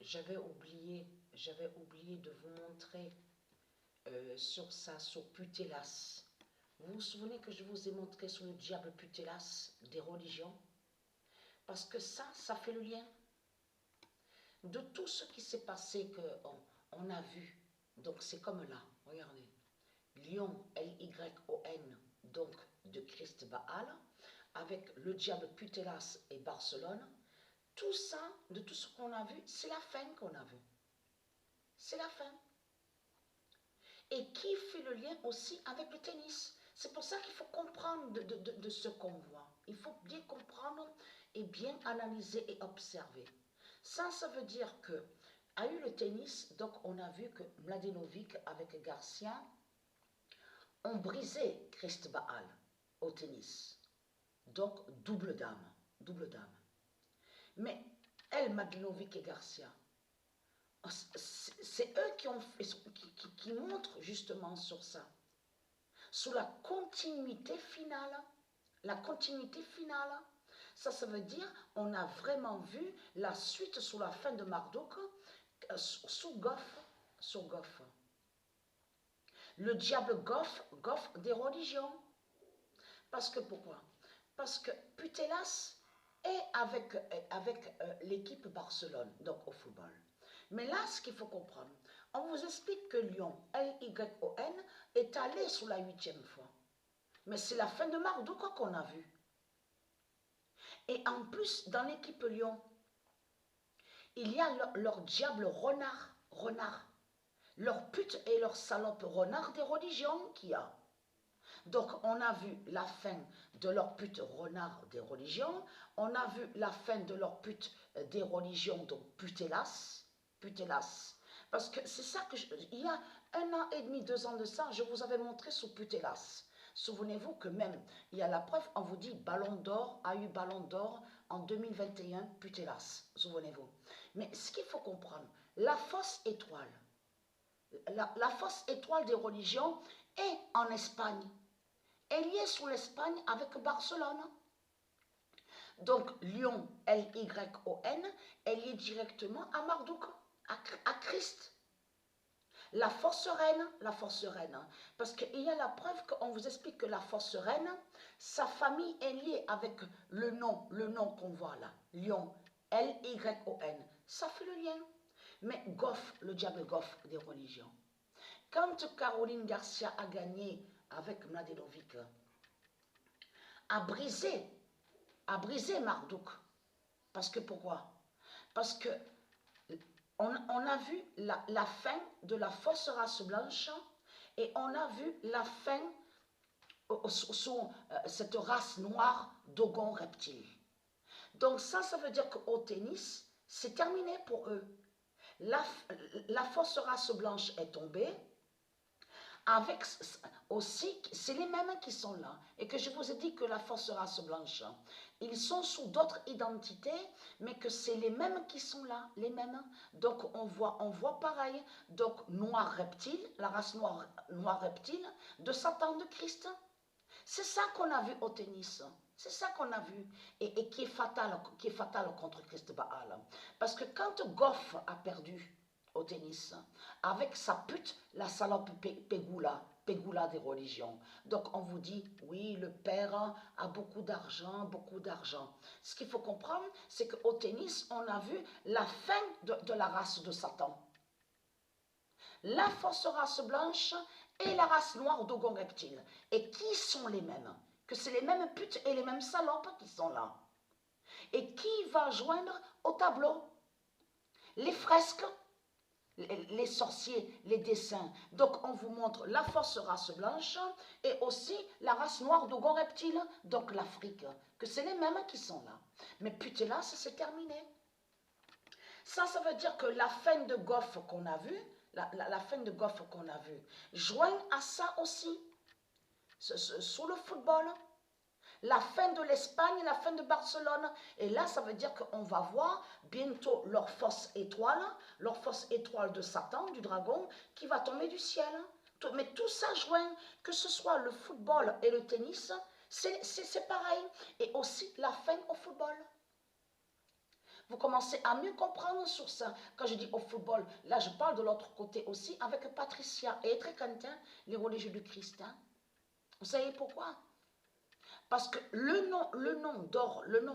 j'avais oublié de vous montrer sur ça, sur Putellas. Vous vous souvenez que je vous ai montré sur le diable Putellas des religions? Parce que ça fait le lien de tout ce qui s'est passé qu'on a vu. Donc c'est comme là, regardez. Lion, L-Y-O-N, donc de Christ Baal, avec le diable Putellas et Barcelone. Tout ça, de tout ce qu'on a vu, c'est la fin qu'on a vu. C'est la fin. Et qui fait le lien aussi avec le tennis. C'est pour ça qu'il faut comprendre de ce qu'on voit. Il faut bien comprendre et bien analyser et observer. Ça veut dire que, a eu le tennis, donc on a vu que Mladenovic avec Garcia ont brisé Christ Baal au tennis. Donc double dame, double dame. Mais elle, Mladenovic et Garcia, c'est eux qui montrent justement sur ça. Sous la continuité finale. La continuité finale. Ça veut dire, on a vraiment vu la suite sous la fin de Marduk, sous Goff. Le diable Goff des religions. Parce que pourquoi? Parce que Putellas est avec l'équipe Barcelone, donc au football. Mais là, ce qu'il faut comprendre, on vous explique que Lyon, L-Y-O-N, est allé sous la 8e fois. Mais c'est la fin de Marduk qu'on a vu. Et en plus, dans l'équipe Lyon, il y a leur diable renard. Leur pute et leur salope renard des religions qu'il y a. Donc, on a vu la fin de leur pute renard des religions. On a vu la fin de leur pute des religions, donc Putellas. Parce que c'est ça que il y a 1 an et demi, 2 ans de ça, je vous avais montré sous Putellas. Souvenez-vous que même, il y a la preuve, on vous dit Ballon d'Or, a eu Ballon d'Or en 2021, Putellas. Souvenez-vous. Mais ce qu'il faut comprendre, la fausse étoile, la fausse étoile des religions est en Espagne. Elle y est sous l'Espagne avec Barcelone. Donc, Lyon, L-Y-O-N, elle y est directement à Marduk, à Christ. La force reine, parce qu'il y a la preuve qu'on vous explique que la force reine, sa famille est liée avec le nom qu'on voit là, Lyon, L-Y-O-N. Ça fait le lien. Mais Goff, le diable Goff des religions. Quand Caroline Garcia a gagné avec Mladenovic, a brisé Marduk. Parce que pourquoi? Parce que on a vu la fin de la fausse race blanche et on a vu la fin sous cette race noire dogon reptile. Donc ça veut dire qu'au tennis, c'est terminé pour eux. La fausse race blanche est tombée. Avec aussi, c'est les mêmes qui sont là. Et que je vous ai dit que la fausse race blanche, ils sont sous d'autres identités, mais que c'est les mêmes qui sont là, les mêmes. Donc on voit pareil. Donc noir reptile, la race noire reptile, de Satan de Christ. C'est ça qu'on a vu au tennis. C'est ça qu'on a vu et qui est fatal contre Christ Baal. Parce que quand Goff a perdu au tennis, avec sa pute, la salope Pegula des religions. Donc on vous dit, oui, le père a beaucoup d'argent. Ce qu'il faut comprendre, c'est qu'au tennis, on a vu la fin de la race de Satan. La fausse race blanche et la race noire d'Ogon reptile. Et qui sont les mêmes? Que c'est les mêmes putes et les mêmes salopes qui sont là. Et qui va joindre au tableau? Les fresques, les sorciers, les dessins. Donc on vous montre la fausse race blanche et aussi la race noire d'Ogon reptile, donc l'Afrique. Que c'est les mêmes qui sont là. Mais Putellas, c'est terminé. Ça veut dire que la fin de Goff qu'on a vue, la fin de Goff qu'on a vue, joint à ça aussi, sous le football, la fin de l'Espagne, la fin de Barcelone. Et là, ça veut dire qu'on va voir bientôt leur fausse étoile de Satan, du dragon, qui va tomber du ciel. Mais tout ça joint, que ce soit le football et le tennis, c'est pareil. Et aussi la fin au football. Vous commencez à mieux comprendre sur ça. Quand je dis au football, là je parle de l'autre côté aussi avec Patricia et Très Quentin, les religieux du Christ. Hein. Vous savez pourquoi? Parce que le nom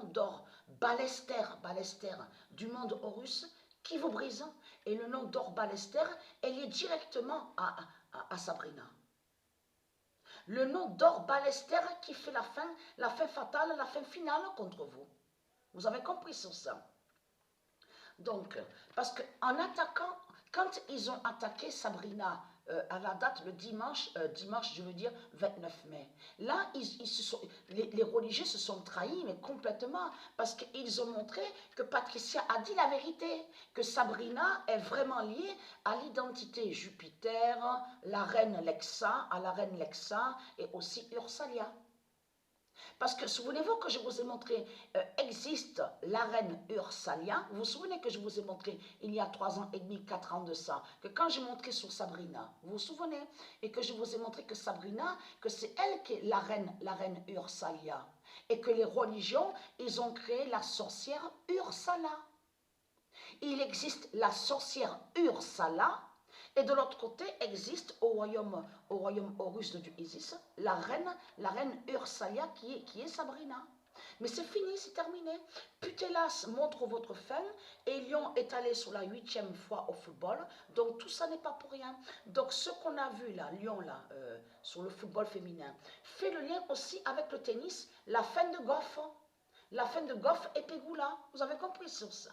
d'or, Balester, Balester, du monde Horus, qui vous brise, et le nom d'or Balester est lié directement à Sabrina. Le nom d'or Balester qui fait la fin fatale, la fin finale contre vous. Vous avez compris sur ça. Donc, parce qu'en attaquant, quand ils ont attaqué Sabrina à la date le dimanche, je veux dire 29 mai, là, les religieux se sont trahis, mais complètement, parce qu'ils ont montré que Patricia a dit la vérité, que Sabrina est vraiment liée à l'identité Jupiter, la reine Lexa, à la reine Lexa, et aussi Ursalia. Parce que souvenez-vous que je vous ai montré, existe la reine Ursalia. Vous vous souvenez que je vous ai montré il y a 3 ans et demi, 4 ans de ça, que quand j'ai montré sur Sabrina, vous vous souvenez, et que je vous ai montré que Sabrina, que c'est elle qui est la reine Ursalia, et que les religions, ils ont créé la sorcière Ursala. Il existe la sorcière Ursala, et de l'autre côté existe au royaume Horus de Isis, la reine Ursalia qui est Sabrina. Mais c'est fini, c'est terminé. Putellas montre votre fin et Lyon est allé sur la 8e fois au football. Donc tout ça n'est pas pour rien. Donc ce qu'on a vu là, Lyon là, sur le football féminin, fait le lien aussi avec le tennis, la fin de Goff. La fin de Goff et Pegula. Vous avez compris sur ça.